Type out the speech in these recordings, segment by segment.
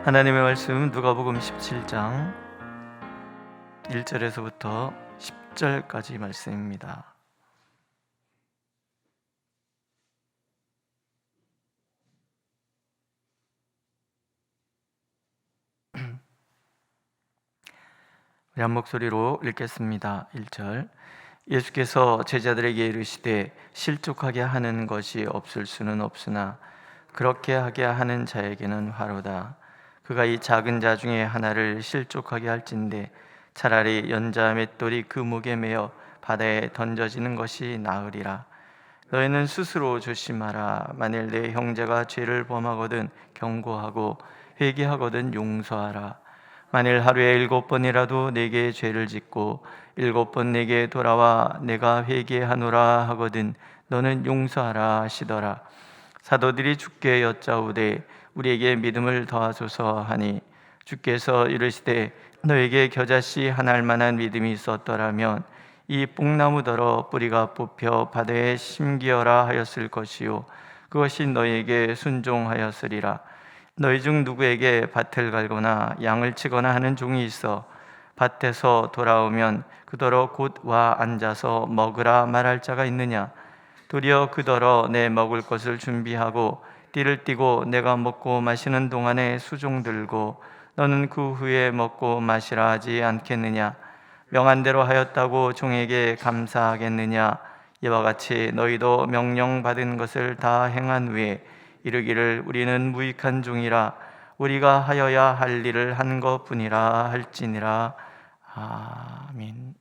하나님의 말씀 누가복음 17장 1절에서부터 10절까지 말씀입니다. 우리 한 목소리로 읽겠습니다. 1절. 예수께서 제자들에게 이르시되 실족하게 하는 것이 없을 수는 없으나 그렇게 하게 하는 자에게는 화로다. 그가 이 작은 자 중에 하나를 실족하게 할진대 차라리 연자 맷돌이 그 목에 매어 바다에 던져지는 것이 나으리라. 너희는 스스로 조심하라. 만일 내 형제가 죄를 범하거든 경고하고 회개하거든 용서하라. 만일 하루에 7번이라도 내게 죄를 짓고 7번 내게 돌아와 내가 회개하노라 하거든 너는 용서하라 하시더라. 사도들이 주께 여짜오되 우리에게 믿음을 더하소서 하니 주께서 이르시되 너에게 겨자씨 하나일 만한 믿음이 있었더라면 이 뽕나무더러 뿌리가 뽑혀 바다에 심기어라 하였을 것이요 그것이 너에게 순종하였으리라. 너희 중 누구에게 밭을 갈거나 양을 치거나 하는 종이 있어 밭에서 돌아오면 그더러 곧 와 앉아서 먹으라 말할 자가 있느냐? 도리어 그더러 내 먹을 것을 준비하고 띠를 띠고 내가 먹고 마시는 동안에 수종 들고 너는 그 후에 먹고 마시라 하지 않겠느냐? 명한 대로 하였다고 종에게 감사하겠느냐? 이와 같이 너희도 명령받은 것을 다 행한 후에 이르기를 우리는 무익한 종이라 우리가 하여야 할 일을 한 것뿐이라 할지니라. 아멘.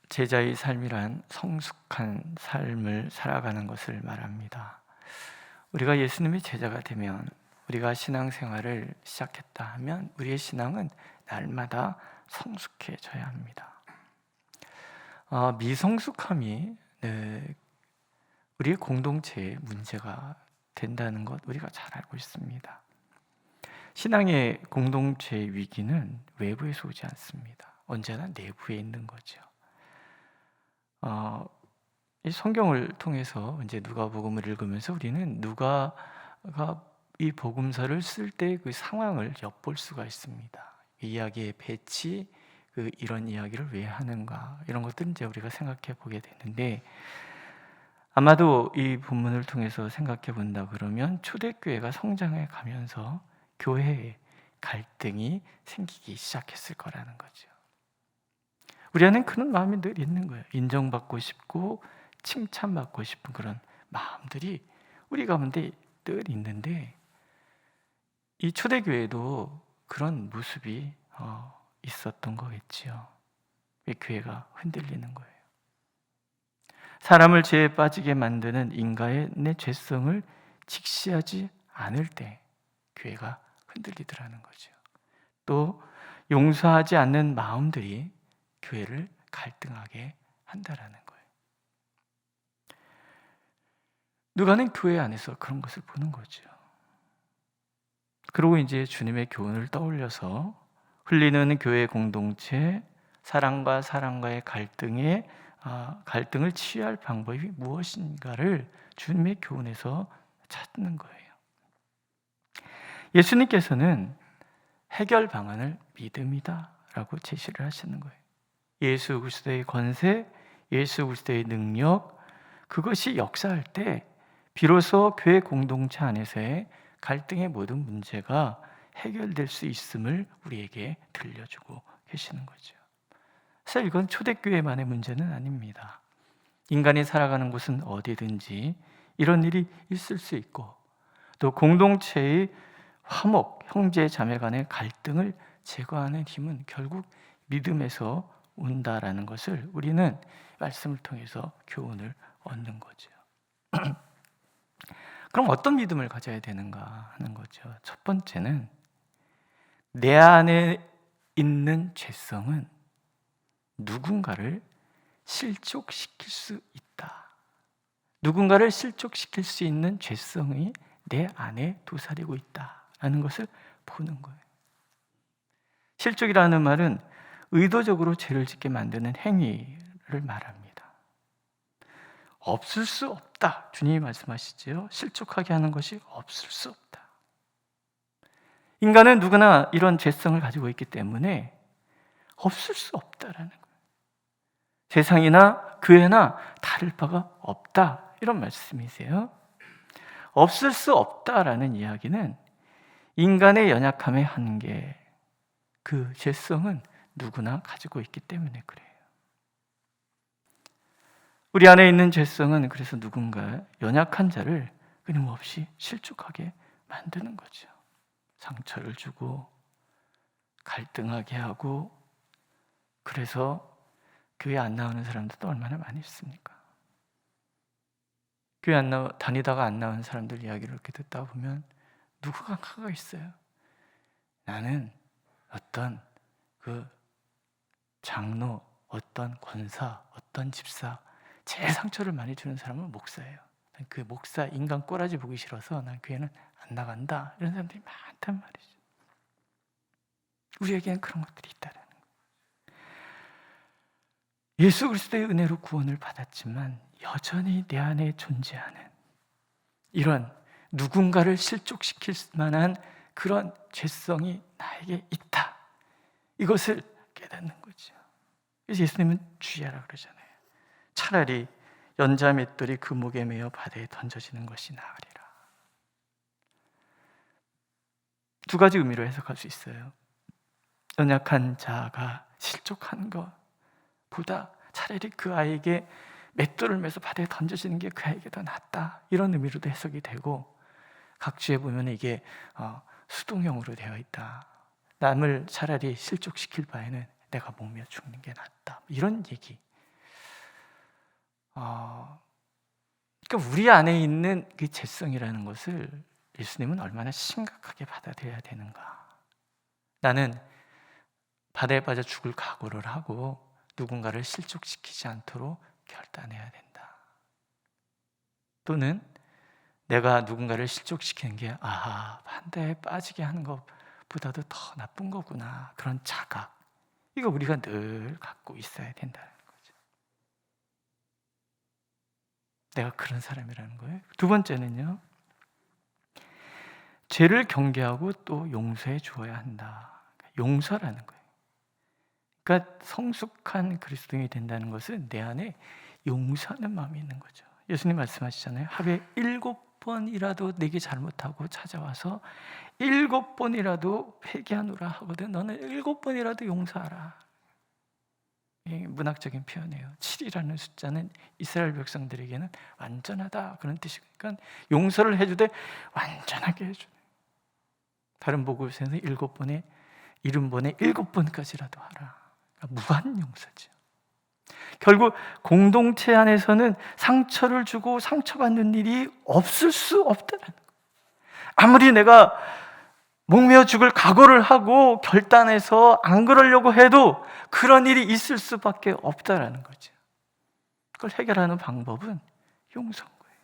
제자의 삶이란 성숙한 삶을 살아가는 것을 말합니다. 우리가 예수님의 제자가 되면, 우리가 신앙생활을 시작했다 하면 우리의 신앙은 날마다 성숙해져야 합니다. 미성숙함이 우리의 공동체에 문제가 된다는 것 우리가 잘 알고 있습니다. 신앙의 공동체의 위기는 외부에서 오지 않습니다. 언제나 내부에 있는 거죠. 이 성경을 통해서 이제 누가복음을 읽으면서 우리는 누가가 이 복음서를 쓸 때 그 상황을 엿볼 수가 있습니다. 이 이야기의 배치, 이런 이야기를 왜 하는가, 이런 것들은 이제 우리가 생각해 보게 되는데, 아마도 이 본문을 통해서 생각해 본다 그러면 초대교회가 성장해 가면서 교회에 갈등이 생기기 시작했을 거라는 거죠. 우리 안엔 그런 마음이 늘 있는 거예요. 인정받고 싶고 칭찬받고 싶은 그런 마음들이 우리 가운데 늘 있는데, 이 초대교회도 그런 모습이 있었던 거겠지요. 이 교회가 흔들리는 거예요. 사람을 죄에 빠지게 만드는 인간의 죄성을 직시하지 않을 때 교회가 흔들리더라는 거죠. 또 용서하지 않는 마음들이 교회를 갈등하게 한다라는 거예요. 누가는 교회 안에서 그런 것을 보는 거죠. 그리고 이제 주님의 교훈을 떠올려서 흘리는 교회 공동체, 사랑과 사랑과의 갈등을 치유할 방법이 무엇인가를 주님의 교훈에서 찾는 거예요. 예수님께서는 해결 방안을 믿음이다라고 제시를 하시는 거예요. 예수 그리스도의 권세, 예수 그리스도의 능력, 그것이 역사할 때 비로소 교회 공동체 안에서의 갈등의 모든 문제가 해결될 수 있음을 우리에게 들려주고 계시는 거죠. 사실 이건 초대교회만의 문제는 아닙니다. 인간이 살아가는 곳은 어디든지 이런 일이 있을 수 있고, 또 공동체의 화목, 형제 자매 간의 갈등을 제거하는 힘은 결국 믿음에서 온다라는 것을 우리는 말씀을 통해서 교훈을 얻는 거죠. 그럼 어떤 믿음을 가져야 되는가 하는 거죠. 첫 번째는 내 안에 있는 죄성은 누군가를 실족시킬 수 있다. 누군가를 실족시킬 수 있는 죄성이 내 안에 도사리고 있다라는 것을 보는 거예요. 실족이라는 말은 의도적으로 죄를 짓게 만드는 행위를 말합니다. 없을 수 없다. 주님이 말씀하시죠. 실족하게 하는 것이 없을 수 없다. 인간은 누구나 이런 죄성을 가지고 있기 때문에 없을 수 없다라는 거예요. 세상이나 교회나 다를 바가 없다, 이런 말씀이세요. 없을 수 없다라는 이야기는 인간의 연약함의 한계, 그 죄성은 누구나 가지고 있기 때문에 그래요. 우리 안에 있는 죄성은 그래서 누군가 연약한 자를 끊임없이 실족하게 만드는 거죠. 상처를 주고 갈등하게 하고, 그래서 교회 안 나오는 사람들도 얼마나 많이 있습니까? 교회 다니다가 안 나오는 사람들 이야기를 이렇게 듣다 보면 누구가 있어요. 나는 어떤 그 장로, 어떤 권사, 어떤 집사, 제일 상처를 많이 주는 사람은 목사예요. 그 목사 인간 꼬라지 보기 싫어서 난 교회는 안 나간다, 이런 사람들이 많단 말이죠. 우리에게는 그런 것들이 있다는 거예요. 예수 그리스도의 은혜로 구원을 받았지만 여전히 내 안에 존재하는 이런 누군가를 실족시킬 만한 그런 죄성이 나에게 있다, 이것을 깨닫는 거죠. 그래서 예수님은 주의하라 그러잖아요. 차라리 연자맷돌이 그 목에 매어 바다에 던져지는 것이 나으리라. 두 가지 의미로 해석할 수 있어요. 연약한 자가 실족하는 것보다 차라리 그 아이에게 맷돌을 매서 바다에 던져지는 게 그 아이에게 더 낫다, 이런 의미로도 해석이 되고, 각주에 보면 이게 수동형으로 되어 있다. 남을 차라리 실족시킬 바에는 내가 목매어 죽는 게 낫다, 이런 얘기. 그러니까 우리 안에 있는 그 죄성이라는 것을 예수님은 얼마나 심각하게 받아들여야 되는가. 나는 바다에 빠져 죽을 각오를 하고 누군가를 실족시키지 않도록 결단해야 된다. 또는 내가 누군가를 실족시키는 게 바다에 빠지게 하는 것보다도 더 나쁜 거구나, 그런 자각, 이거 우리가 늘 갖고 있어야 된다는 거죠. 내가 그런 사람이라는 거예요. 두 번째는요, 죄를 경계하고 또 용서해 주어야 한다. 용서라는 거예요. 그러니까 성숙한 그리스도인이 된다는 것은 내 안에 용서하는 마음이 있는 거죠. 예수님 말씀하시잖아요. 하루에 7번이라도 내게 잘못하고 찾아와서 7번이라도 회개하노라 하거든 너는 7번이라도 용서하라. 문학적인 표현이에요. 7이라는 숫자는 이스라엘 백성들에게는 완전하다, 그런 뜻이니까 용서를 해주되 완전하게 해주네. 다른 복음서에는 7번에 70번에 7번까지라도 하라. 그러니까 무한 용서죠. 결국 공동체 안에서는 상처를 주고 상처받는 일이 없을 수 없다는 거예요. 아무리 내가 목매어 죽을 각오를 하고 결단해서 안 그러려고 해도 그런 일이 있을 수밖에 없다라는 거죠. 그걸 해결하는 방법은 용서인 거예요.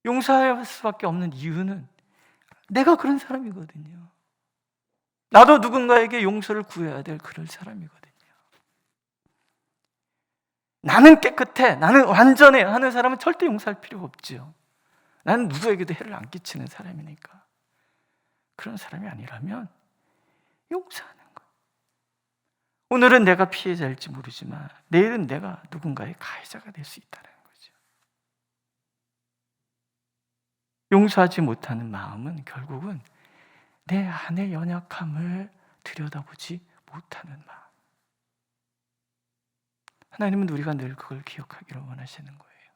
용서할 수밖에 없는 이유는 내가 그런 사람이거든요. 나도 누군가에게 용서를 구해야 될 그런 사람이거든요. 나는 깨끗해, 나는 완전해 하는 사람은 절대 용서할 필요가 없죠. 나는 누구에게도 해를 안 끼치는 사람이니까. 그런 사람이 아니라면 용서하는 거예요. 오늘은 내가 피해자일지 모르지만 내일은 내가 누군가의 가해자가 될 수 있다는 거죠. 용서하지 못하는 마음은 결국은 내 안의 연약함을 들여다보지 못하는 마음. 하나님은 우리가 늘 그걸 기억하기를 원하시는 거예요.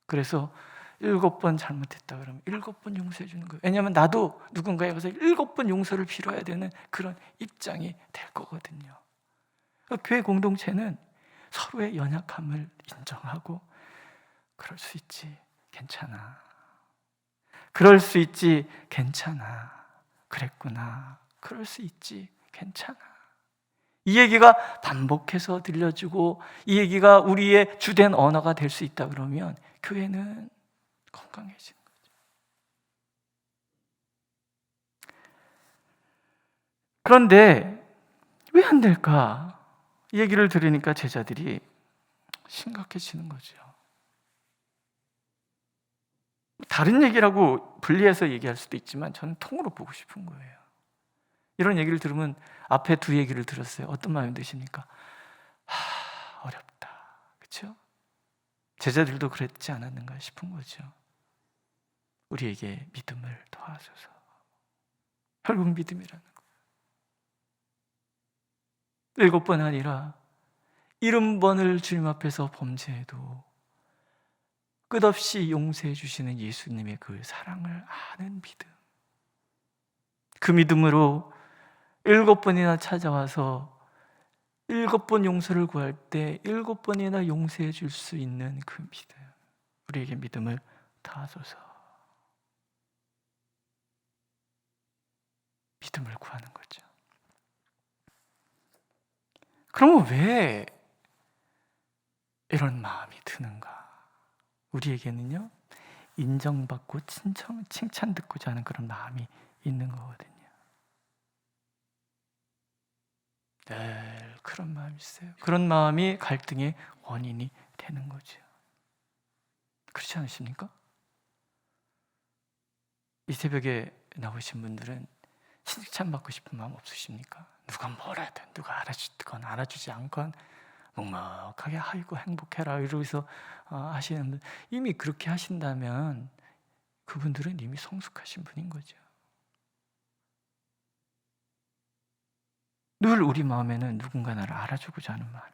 그래서 7번 잘못했다 그러면 7번 용서해 주는 거예요. 왜냐하면 나도 누군가에게서 7번 용서를 빌어야 되는 그런 입장이 될 거거든요. 교회 공동체는 서로의 연약함을 인정하고 그럴 수 있지, 괜찮아. 그럴 수 있지, 괜찮아. 그랬구나. 그럴 수 있지, 괜찮아. 이 얘기가 반복해서 들려주고 이 얘기가 우리의 주된 언어가 될 수 있다 그러면 교회는 건강해지는 거죠. 그런데 왜 안 될까? 이 얘기를 들으니까 제자들이 심각해지는 거죠. 다른 얘기라고 분리해서 얘기할 수도 있지만 저는 통으로 보고 싶은 거예요. 이런 얘기를 들으면 앞에 두 얘기를 들었어요. 어떤 마음이 드십니까? 어렵다. 그렇죠? 제자들도 그랬지 않았는가 싶은 거죠. 우리에게 믿음을 더하소서. 결국 믿음이라는 거예요. 7번 아니라 70번을 주님 앞에서 범죄해도 끝없이 용서해 주시는 예수님의 그 사랑을 아는 믿음. 그 믿음으로 7번이나 찾아와서 7번 용서를 구할 때 7번이나 용서해 줄 수 있는 그 믿음. 우리에게 믿음을 다하소서. 믿음을 구하는 거죠. 그러면 왜 이런 마음이 드는가? 우리에게는요, 인정받고 칭찬 듣고자 하는 그런 마음이 있는 거거든요. 늘 그런 마음이 있어요. 그런 마음이 갈등의 원인이 되는 거죠. 그렇지 않으십니까? 이 새벽에 나오신 분들은 칭찬받고 싶은 마음 없으십니까? 누가 뭐라든 누가 알아주건 알아주지 않건 묵묵하게 아이고 행복해라 이러면서 하시는 분, 이미 그렇게 하신다면 그분들은 이미 성숙하신 분인 거죠. 늘 우리 마음에는 누군가 나를 알아주고자 하는 마음이,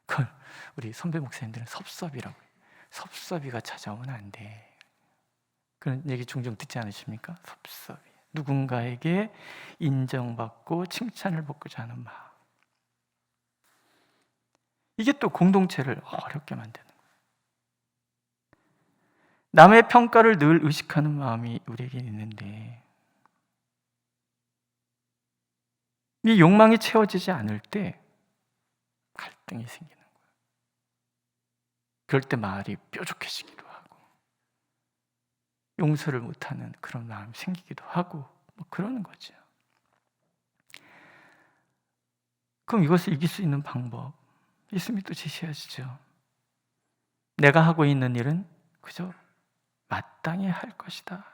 그걸 우리 선배 목사님들은 섭섭이라고 해요. 섭섭이가 찾아오면 안 돼. 그런 얘기 종종 듣지 않으십니까? 섭섭이. 누군가에게 인정받고 칭찬을 받고자 하는 마음. 이게 또 공동체를 어렵게 만드는 거예요. 남의 평가를 늘 의식하는 마음이 우리에게 있는데, 이 욕망이 채워지지 않을 때 갈등이 생기는 거예요. 그럴 때 말이 뾰족해지기도 하고 용서를 못하는 그런 마음이 생기기도 하고 그러는 거죠. 그럼 이것을 이길 수 있는 방법, 예수님이 또 제시하시죠. 내가 하고 있는 일은 그저 마땅히 할 것이다.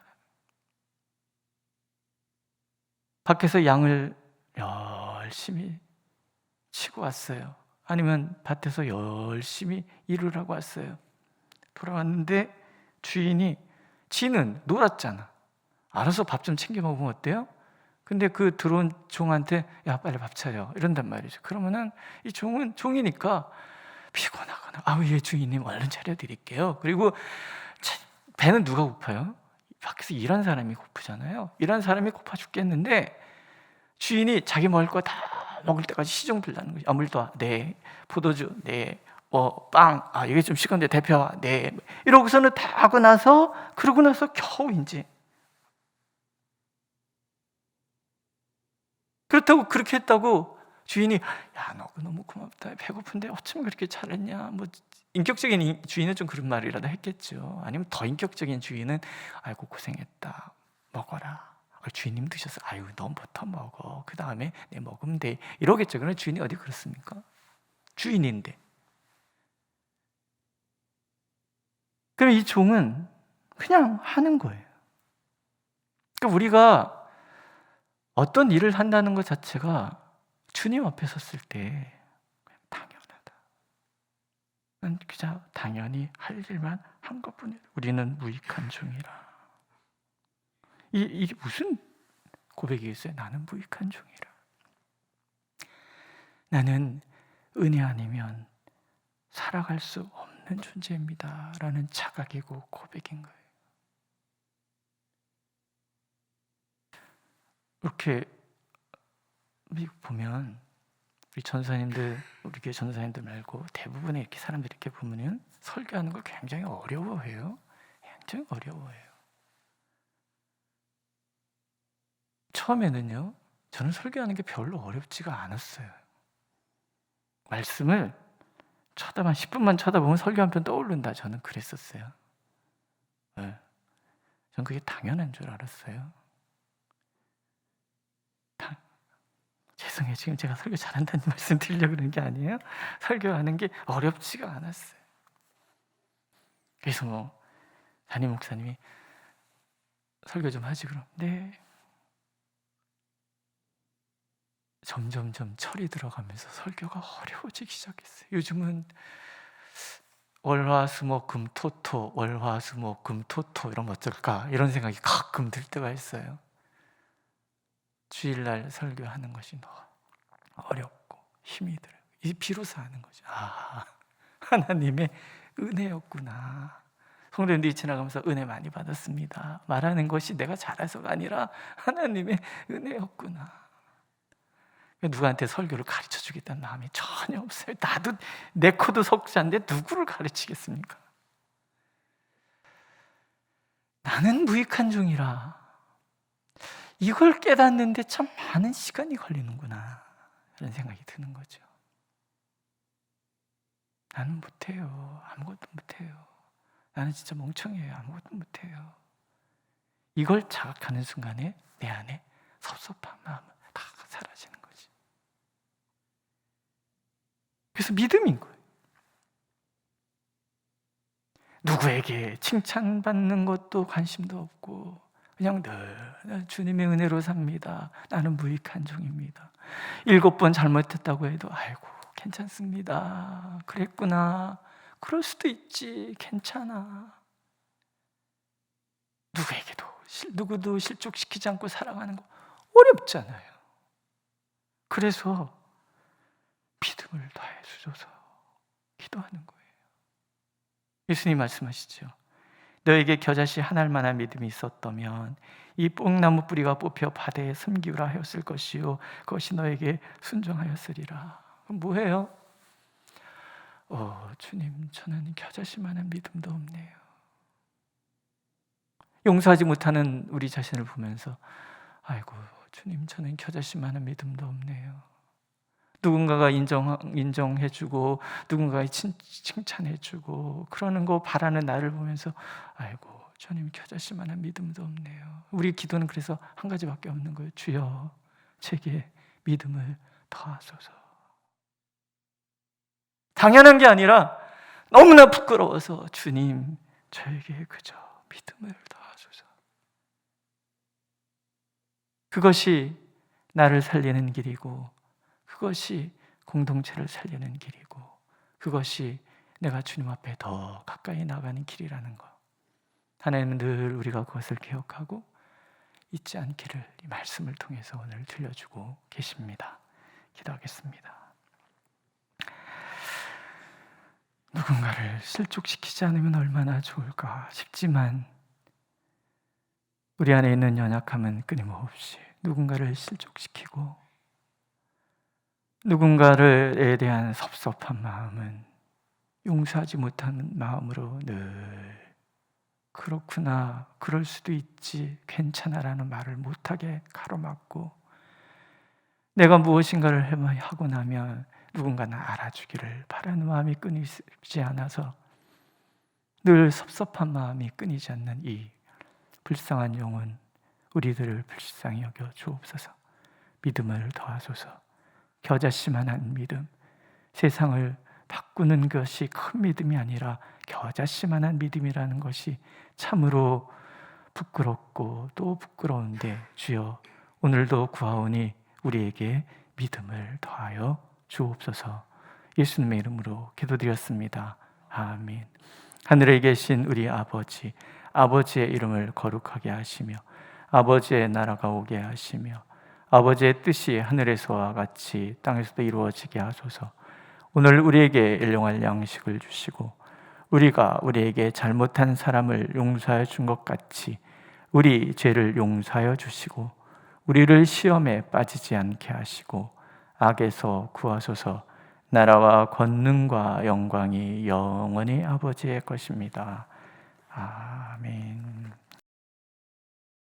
밖에서 양을 열심히 치고 왔어요. 아니면 밭에서 열심히 일을 하고 왔어요. 돌아왔는데 주인이, 지는 놀았잖아. 알아서 밥 좀 챙겨 먹으면 어때요? 근데 그 들어온 종한테 야 빨리 밥 차려 이런단 말이죠. 그러면은 이 종은 종이니까 피곤하거나 예 주인님 얼른 차려드릴게요. 그리고 배는 누가 고파요? 밖에서 일한 사람이 고프잖아요. 일한 사람이 고파 죽겠는데 주인이 자기 먹을 거 다 먹을 때까지 시종 빌라는 거죠. 물도 네, 포도주 네, 빵 이게 좀 식은데 대표 네, 이러고서는 다 하고 나서, 그러고 나서 겨우 이제, 그렇다고 그렇게 했다고 주인이 야 너 너무 고맙다, 배고픈데 어쩜 그렇게 잘했냐, 인격적인 주인은 좀 그런 말이라도 했겠죠. 아니면 더 인격적인 주인은 아이고 고생했다, 먹어라. 주인님 드셨어. 아유 너부터 먹어. 그 다음에 내 먹으면 돼. 이러겠죠. 그러나 주인이 어디 그렇습니까? 주인인데. 그럼 이 종은 그냥 하는 거예요. 그러니까 우리가 어떤 일을 한다는 것 자체가 주님 앞에 섰을 때 그냥 당연하다. 난 그저 당연히 할 일만 한 것뿐이다. 우리는 무익한 종이라. 이게 무슨 고백이겠어요? 나는 무익한 종이라. 나는 은혜 아니면 살아갈 수 없는 존재입니다 라는 자각이고 고백인 거예요. 이렇게 보면 우리 전사님들, 우리 교회 전사님들 말고 대부분의 이렇게 사람들이 이렇게 보면은 설교하는 걸 굉장히 어려워해요. 굉장히 어려워해요. 처음에는요, 저는 설교하는 게 별로 어렵지가 않았어요. 말씀을 10분만 쳐다보면 설교 한 편 떠오른다. 저는 그랬었어요. 네. 전 그게 당연한 줄 알았어요. 죄송해요. 지금 제가 설교 잘한다는 말씀 드리려고 그러는 게 아니에요. 설교하는 게 어렵지가 않았어요. 그래서 담임 목사님이 설교 좀 하지 그럼. 네. 점점점 철이 들어가면서 설교가 어려워지기 시작했어요. 요즘은 월화수목금토토, 월화수목금토토 이러면 어쩔까 이런 생각이 가끔 들 때가 있어요. 주일날 설교하는 것이 너무 어렵고 힘이 들어요. 이 비로소 아는 거죠. 아, 하나님의 은혜였구나. 성도님들이 지나가면서 은혜 많이 받았습니다 말하는 것이 내가 잘해서가 아니라 하나님의 은혜였구나. 누구한테 설교를 가르쳐 주겠다는 마음이 전혀 없어요. 나도 내 코도 석자인데 누구를 가르치겠습니까? 나는 무익한 종이라. 이걸 깨닫는데 참 많은 시간이 걸리는구나 이런 생각이 드는 거죠. 나는 못해요. 아무것도 못해요. 나는 진짜 멍청해요. 아무것도 못해요. 이걸 자각하는 순간에 내 안에 섭섭한 마음은 다 사라지는 거지. 그래서 믿음인 거예요. 누구에게 칭찬받는 것도 관심도 없고 그냥 늘 주님의 은혜로 삽니다. 나는 무익한 종입니다. 7번 잘못했다고 해도 아이고 괜찮습니다. 그랬구나. 그럴 수도 있지. 괜찮아. 누구도 실족시키지 않고 사랑하는 거 어렵잖아요. 그래서 믿음을 다해 주셔서 기도하는 거예요. 예수님 말씀하시죠. 너에게 겨자씨 한 알만한 믿음이 있었다면 이 뽕나무 뿌리가 뽑혀 바다에 섬기우라 하였을 것이요 그것이 너에게 순종하였으리라. 그럼 뭐예요? 주님 저는 겨자씨만한 믿음도 없네요. 용서하지 못하는 우리 자신을 보면서 아이고 주님 저는 겨자씨만한 믿음도 없네요. 누군가가 인정해주고 누군가가 칭찬해주고 그러는 거 바라는 나를 보면서 아이고 주님 겨자씨만한 믿음도 없네요. 우리 기도는 그래서 한 가지밖에 없는 거예요. 주여 제게 믿음을 더하소서. 당연한 게 아니라 너무나 부끄러워서 주님 저에게 그저 믿음을 더하소서. 그것이 나를 살리는 길이고 그것이 공동체를 살리는 길이고 그것이 내가 주님 앞에 더 가까이 나가는 길이라는 것. 하나님은 늘 우리가 그것을 기억하고 잊지 않기를 이 말씀을 통해서 오늘 들려주고 계십니다. 기도하겠습니다. 누군가를 실족시키지 않으면 얼마나 좋을까 싶지만 우리 안에 있는 연약함은 끊임없이 누군가를 실족시키고 누군가에 대한 섭섭한 마음은 용서하지 못하는 마음으로 늘 그렇구나, 그럴 수도 있지, 괜찮아라는 말을 못하게 가로막고 내가 무엇인가를 하고 나면 누군가는 알아주기를 바라는 마음이 끊이지 않아서 늘 섭섭한 마음이 끊이지 않는 이 불쌍한 영혼 우리들을 불쌍히 여겨 주옵소서. 믿음을 더하소서. 겨자씨만한 믿음, 세상을 바꾸는 것이 큰 믿음이 아니라 겨자씨만한 믿음이라는 것이 참으로 부끄럽고 또 부끄러운데 주여 오늘도 구하오니 우리에게 믿음을 더하여 주옵소서. 예수님의 이름으로 기도드렸습니다. 아멘. 하늘에 계신 우리 아버지, 아버지의 이름을 거룩하게 하시며 아버지의 나라가 오게 하시며 아버지의 뜻이 하늘에서와 같이 땅에서도 이루어지게 하소서. 오늘 우리에게 일용할 양식을 주시고 우리가 우리에게 잘못한 사람을 용서하여 준 것 같이 우리 죄를 용서하여 주시고 우리를 시험에 빠지지 않게 하시고 악에서 구하소서. 나라와 권능과 영광이 영원히 아버지의 것입니다. 아멘.